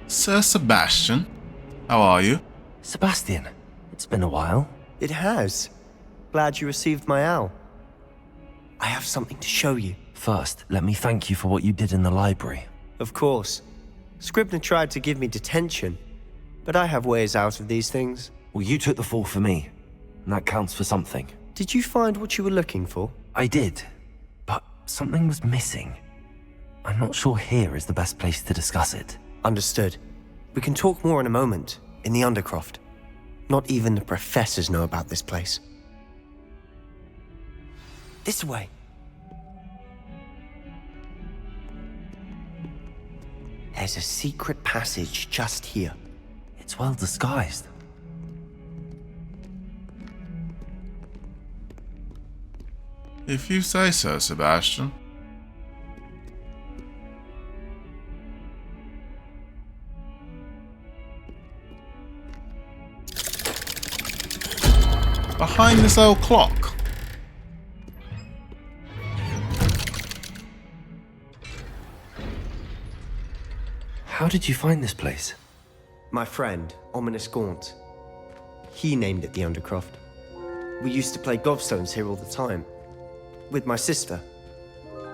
Sir Sebastian, how are you? Sebastian, it's been a while. It has. Glad you received my owl. I have something to show you. First, let me thank you for what you did in the library. Of course. Scribner tried to give me detention, but I have ways out of these things. Well, you took the fall for me, and that counts for something. Did you find what you were looking for? I did, but something was missing. I'm not sure here is the best place to discuss it. Understood. We can talk more in a moment, in the Undercroft. Not even the professors know about this place. This way. There's a secret passage just here. It's well disguised. If you say so, Sebastian. Behind this old clock. How did you find this place? My friend, Ominous Gaunt. He named it the Undercroft. We used to play gobstones here all the time. With my sister,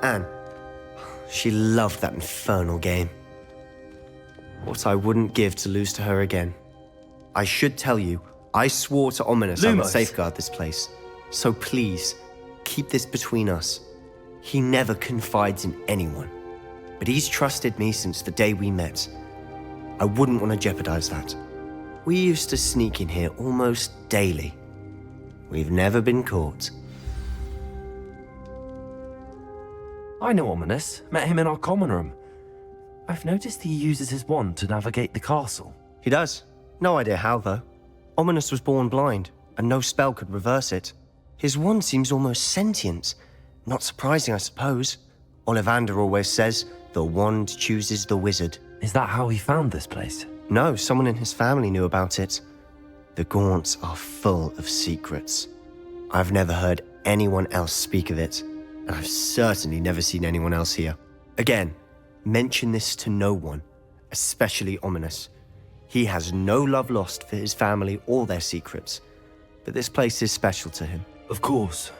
Anne. She loved that infernal game. What I wouldn't give to lose to her again. I should tell you, I swore to Ominous I would safeguard this place. So please, keep this between us. He never confides in anyone. But he's trusted me since the day we met. I wouldn't want to jeopardize that. We used to sneak in here almost daily. We've never been caught. I know Ominous. Met him in our common room. I've noticed he uses his wand to navigate the castle. He does. No idea how, though. Ominous was born blind, and no spell could reverse it. His wand seems almost sentient. Not surprising, I suppose. Ollivander always says, the wand chooses the wizard. Is that how he found this place? No, someone in his family knew about it. The Gaunts are full of secrets. I've never heard anyone else speak of it, and I've certainly never seen anyone else here. Again, mention this to no one, especially Ominous. He has no love lost for his family or their secrets, but this place is special to him. Of course.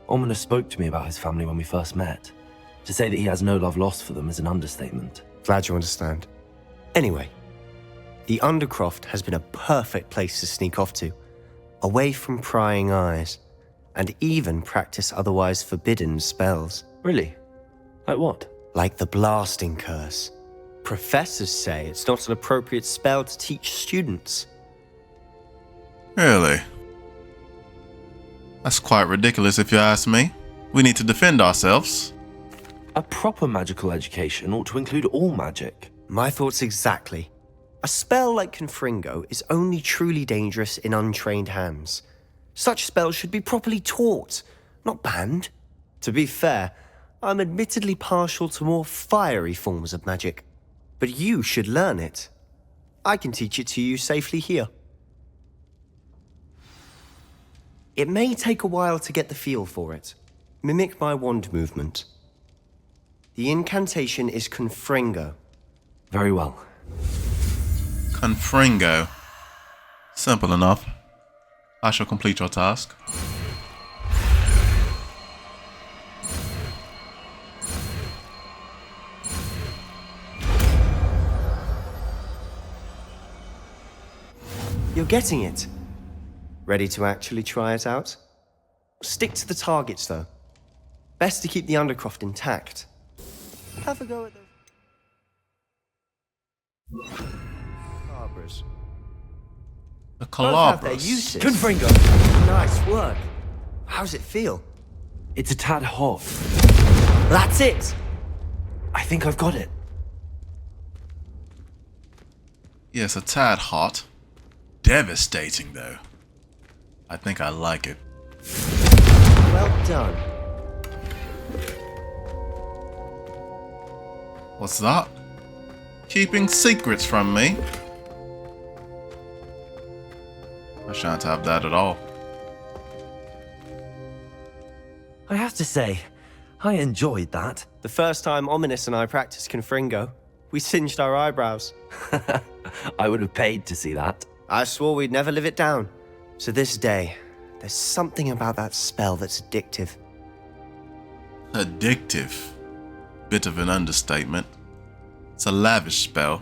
Ominous spoke to me about his family when we first met. To say that he has no love lost for them is an understatement. Glad you understand. Anyway, the Undercroft has been a perfect place to sneak off to, away from prying eyes, and even practice otherwise forbidden spells. Really? Like what? Like the blasting curse. Professors say it's not an appropriate spell to teach students. Really? That's quite ridiculous if you ask me. We need to defend ourselves. A proper magical education ought to include all magic. My thoughts exactly. A spell like Confringo is only truly dangerous in untrained hands. Such spells should be properly taught, not banned. To be fair, I'm admittedly partial to more fiery forms of magic. But you should learn it. I can teach it to you safely here. It may take a while to get the feel for it. Mimic my wand movement. The incantation is Confringo. Very well. Confringo. Simple enough. I shall complete your task. You're getting it. Ready to actually try it out? Stick to the targets, though. Best to keep the Undercroft intact. Have a go at the Calabras. The Both have their Calabras. uses. Confringo! Nice work. How's it feel? It's a tad hot. That's it! I think I've got it. Yes, a tad hot. Devastating, though. I think I like it. Well done. What's that? Keeping secrets from me? I shan't have that at all. I have to say, I enjoyed that. The first time Ominous and I practiced Confringo, We singed our eyebrows. I would have paid to see that. I swore we'd never live it down. So this day, there's something about that spell that's addictive. Addictive. Bit of an understatement. It's a lavish spell.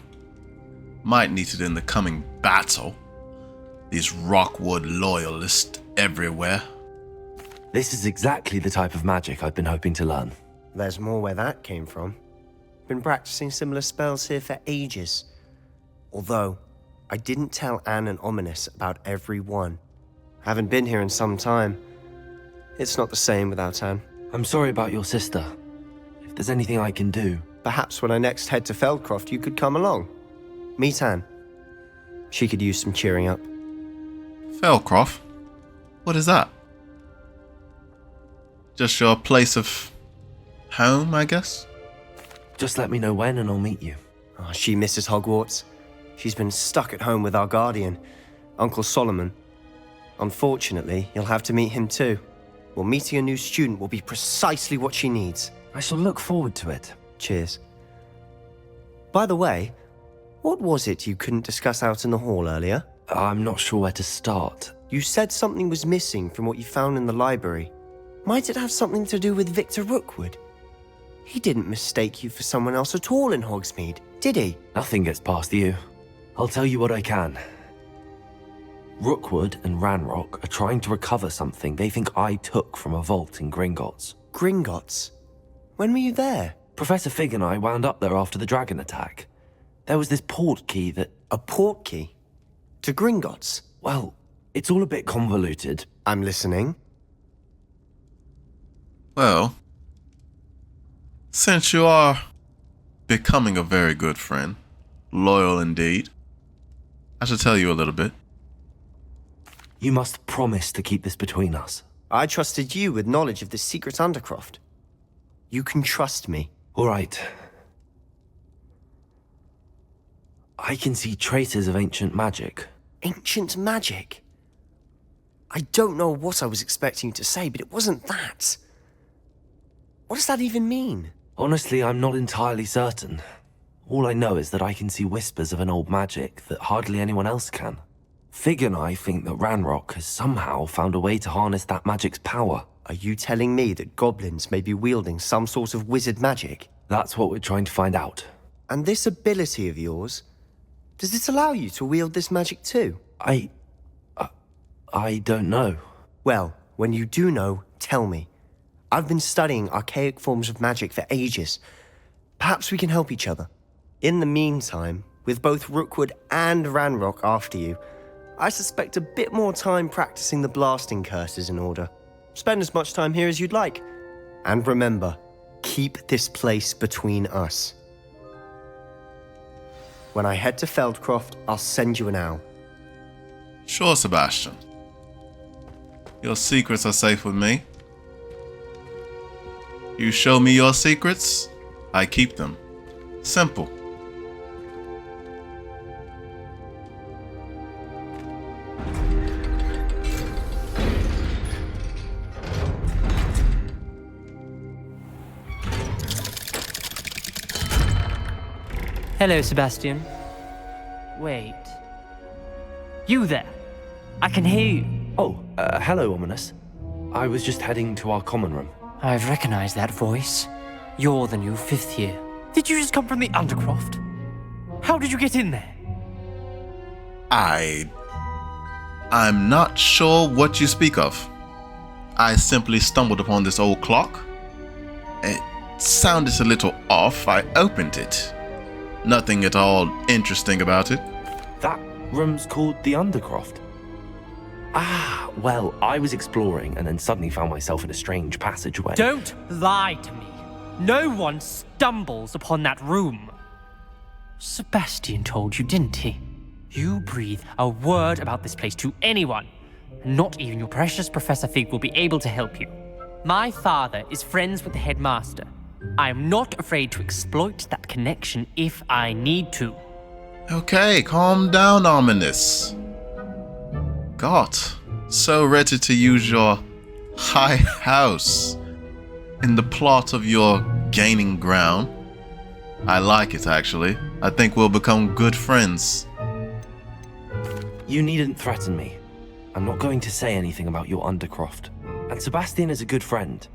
Might need it in the coming battle. These Rockwood loyalists everywhere. This is exactly the type of magic I've been hoping to learn. There's more where that came from. Been practicing similar spells here for ages. Although, I didn't tell Anne and Ominous about every one. Haven't been here in some time. It's not the same without Anne. I'm sorry about your sister. If there's anything I can do... Perhaps when I next head to Feldcroft, you could come along. Meet Anne. She could use some cheering up. Feldcroft? What is that? Just your place of home, I guess? Just let me know when and I'll meet you. Oh, she misses Hogwarts. She's been stuck at home with our guardian, Uncle Solomon. Unfortunately, you'll have to meet him too. Well, meeting a new student will be precisely what she needs. I shall look forward to it. Cheers. By the way, what was it you couldn't discuss out in the hall earlier? I'm not sure where to start. You said something was missing from what you found in the library. Might it have something to do with Victor Rookwood? He didn't mistake you for someone else at all in Hogsmeade, did he? Nothing gets past you. I'll tell you what I can. Rookwood and Ranrock are trying to recover something they think I took from a vault in Gringotts. Gringotts? When were you there? Professor Fig and I wound up there after the dragon attack. There was this port key that... A port key? To Gringotts? Well, it's all a bit convoluted. I'm listening. Well, since you are becoming a very good friend, loyal indeed, I should tell you a little bit. You must promise to keep this between us. I trusted you with knowledge of the secret Undercroft. You can trust me. All right. I can see traces of ancient magic. Ancient magic? I don't know what I was expecting you to say, but it wasn't that. What does that even mean? Honestly, I'm not entirely certain. All I know is that I can see whispers of an old magic that hardly anyone else can. Fig and I think that Ranrock has somehow found a way to harness that magic's power. Are you telling me that goblins may be wielding some sort of wizard magic? That's what we're trying to find out. And this ability of yours, does it allow you to wield this magic too? I don't know. Well, when you do know, tell me. I've been studying archaic forms of magic for ages. Perhaps we can help each other. In the meantime, with both Rookwood and Ranrock after you, I suspect a bit more time practicing the blasting curse is in order. Spend as much time here as you'd like. And remember, keep this place between us. When I head to Feldcroft, I'll send you an owl. Sure, Sebastian. Your secrets are safe with me. You show me your secrets, I keep them. Simple. Hello, Sebastian. Wait. You there? I can hear you. Oh, hello, Ominous. I was just heading to our common room. I've recognized that voice. You're the new 5th year. Did you just come from the Undercroft? How did you get in there? I'm not sure what you speak of. I simply stumbled upon this old clock. It sounded a little off. I opened it. Nothing at all interesting about it. That room's called the Undercroft. Ah, well, I was exploring and then suddenly found myself in a strange passageway. Don't lie to me. No one stumbles upon that room. Sebastian told you, didn't he? You breathe a word about this place to anyone, and not even your precious Professor Fig will be able to help you. My father is friends with the headmaster. I am not afraid to exploit that connection if I need to. Okay, calm down, Ominous. God, so ready to use your high house in the plot of your gaining ground. I like it, actually. I think we'll become good friends. You needn't threaten me. I'm not going to say anything about your Undercroft. And Sebastian is a good friend.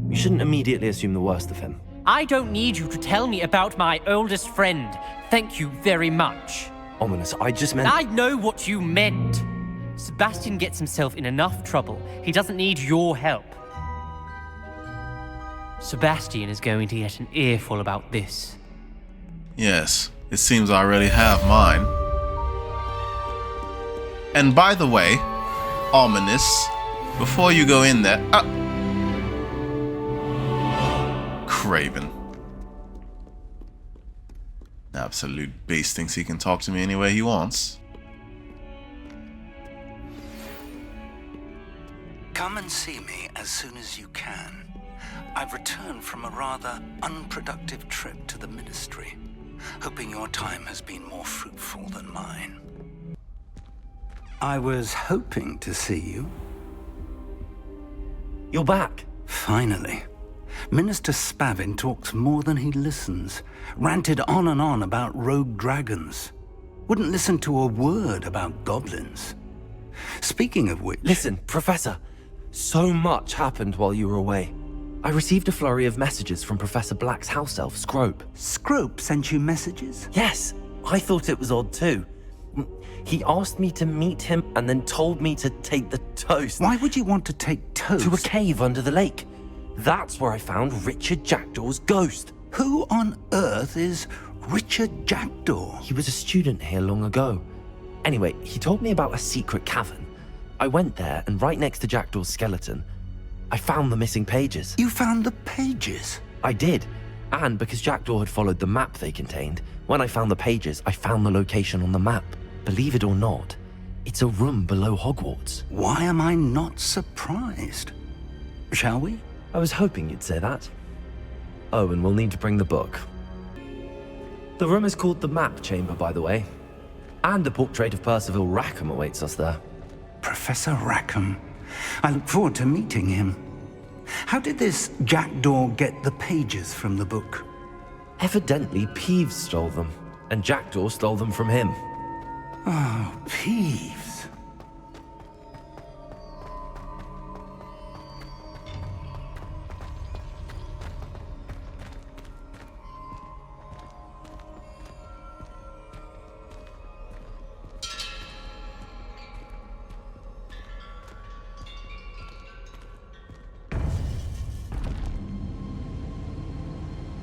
You shouldn't immediately assume the worst of him. I don't need you to tell me about my oldest friend. Thank you very much. Ominous, I just meant... I know what you meant. Sebastian gets himself in enough trouble. He doesn't need your help. Sebastian is going to get an earful about this. Yes, it seems I already have mine. And by the way, Ominous, before you go in there... Craven. Absolute beast thinks he can talk to me any way he wants. Come and see me as soon as you can. I've returned from a rather unproductive trip to the Ministry, hoping your time has been more fruitful than mine. I was hoping to see you. You're back. Finally. Minister Spavin talks more than he listens. Ranted on and on about rogue dragons. Wouldn't listen to a word about goblins. Speaking of which... Listen, Professor. So much happened while you were away. I received a flurry of messages from Professor Black's house elf, Scrope. Scrope sent you messages? Yes, I thought it was odd too. He asked me to meet him and then told me to take the toast. Why would you want to take toast? To a cave under the lake. That's where I found Richard Jackdaw's ghost. Who on earth is Richard Jackdaw? He was a student here long ago. Anyway, he told me about a secret cavern. I went there, and right next to Jackdaw's skeleton, I found the missing pages. You found the pages? I did. And because Jackdaw had followed the map they contained, when I found the pages, I found the location on the map. Believe it or not, it's a room below Hogwarts. Why am I not surprised? Shall we? I was hoping you'd say that. Oh, and we'll need to bring the book. The room is called the Map Chamber, by the way. And a portrait of Percival Rackham awaits us there. Professor Rackham. I look forward to meeting him. How did this Jackdaw get the pages from the book? Evidently, Peeves stole them, and Jackdaw stole them from him. Oh, Peeves.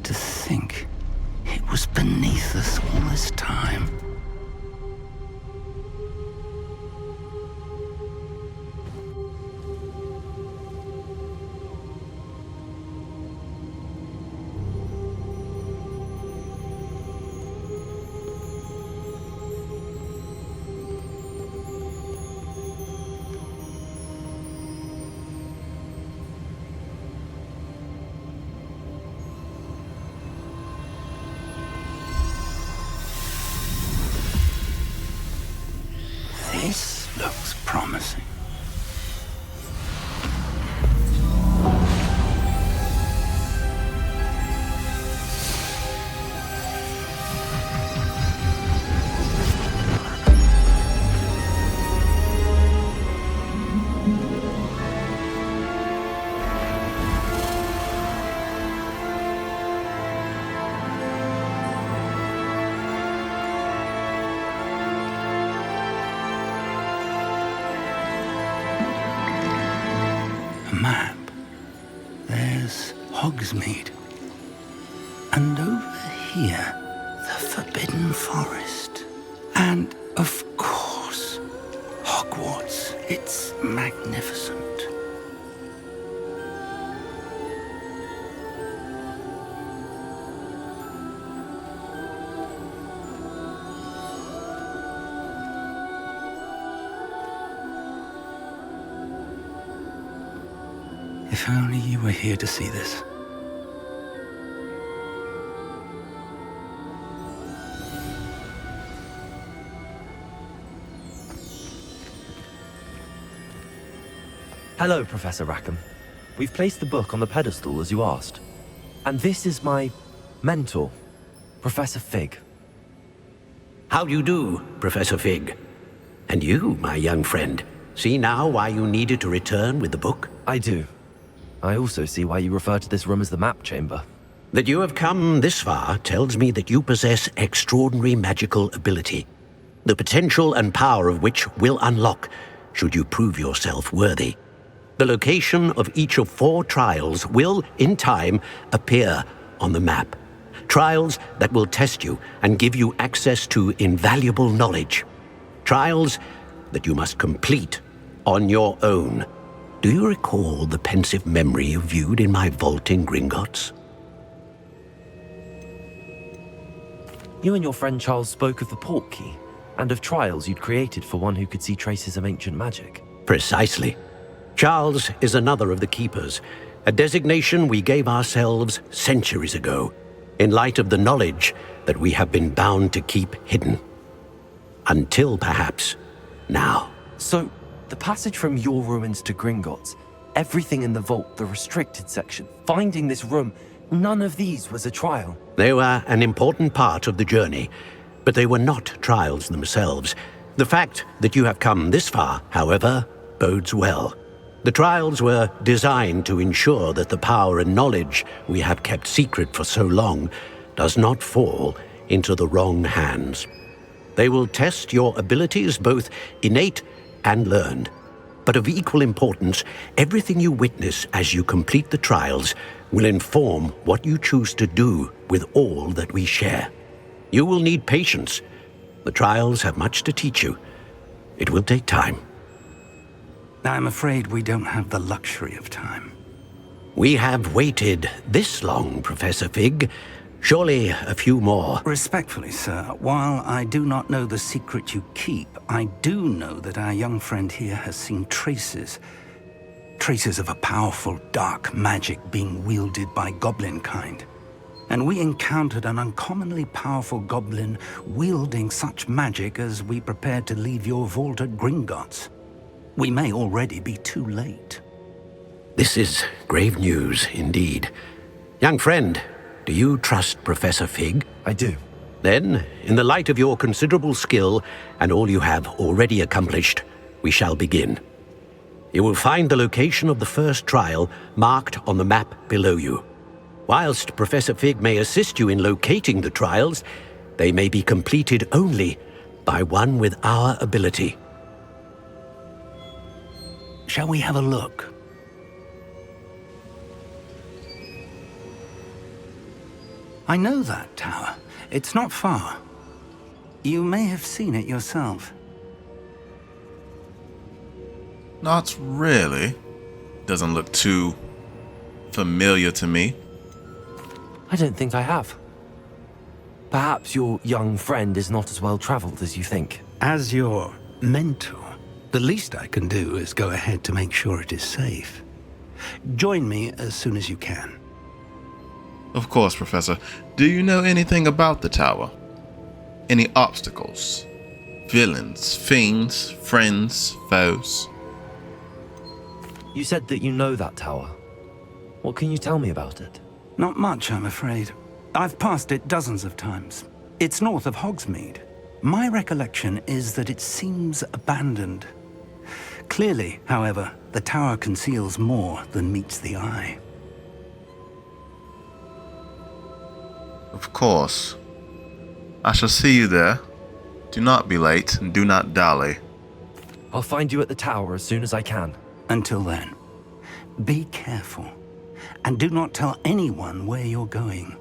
To think it was beneath us all this time. This looks promising. Map. There's Hogsmeade. And over here, the Forbidden Forest. And, of course, Hogwarts. It's magnificent. If only you were here to see this. Hello, Professor Rackham. We've placed the book on the pedestal as you asked. And this is my mentor, Professor Fig. How do you do, Professor Fig? And you, my young friend, see now why you needed to return with the book? I do. I also see why you refer to this room as the map chamber. That you have come this far tells me that you possess extraordinary magical ability, the potential and power of which will unlock should you prove yourself worthy. The location of each of 4 trials will, in time, appear on the map. Trials that will test you and give you access to invaluable knowledge. Trials that you must complete on your own. Do you recall the pensive memory you viewed in my vault in Gringotts? You and your friend Charles spoke of the port key, and of trials you'd created for one who could see traces of ancient magic. Precisely. Charles is another of the Keepers, a designation we gave ourselves centuries ago, in light of the knowledge that we have been bound to keep hidden. Until perhaps now. So, the passage from your ruins to Gringotts, everything in the vault, the restricted section, finding this room, none of these was a trial. They were an important part of the journey, but they were not trials themselves. The fact that you have come this far, however, bodes well. The trials were designed to ensure that the power and knowledge we have kept secret for so long does not fall into the wrong hands. They will test your abilities, both innate and learned. But of equal importance, everything you witness as you complete the trials will inform what you choose to do with all that we share. You will need patience. The trials have much to teach you. It will take time. I'm afraid we don't have the luxury of time. We have waited this long, Professor Fig. Surely a few more. Respectfully, sir, while I do not know the secret you keep, I do know that our young friend here has seen traces of a powerful dark magic being wielded by goblin kind. And we encountered an uncommonly powerful goblin wielding such magic as we prepared to leave your vault at Gringotts. We may already be too late. This is grave news indeed. Young friend, do you trust Professor Fig? I do. Then, in the light of your considerable skill and all you have already accomplished, we shall begin. You will find the location of the first trial marked on the map below you. Whilst Professor Fig may assist you in locating the trials, they may be completed only by one with our ability. Shall we have a look? I know that tower. It's not far. You may have seen it yourself. Not really. Doesn't look too familiar to me. I don't think I have. Perhaps your young friend is not as well traveled as you think. As your mentor, the least I can do is go ahead to make sure it is safe. Join me as soon as you can. Of course, Professor. Do you know anything about the tower? Any obstacles? Villains, fiends, friends, foes? You said that you know that tower. What can you tell me about it? Not much, I'm afraid. I've passed it dozens of times. It's north of Hogsmeade. My recollection is that it seems abandoned. Clearly, however, the tower conceals more than meets the eye. Of course. I shall see you there. Do not be late and do not dally. I'll find you at the tower as soon as I can. Until then, be careful, and do not tell anyone where you're going.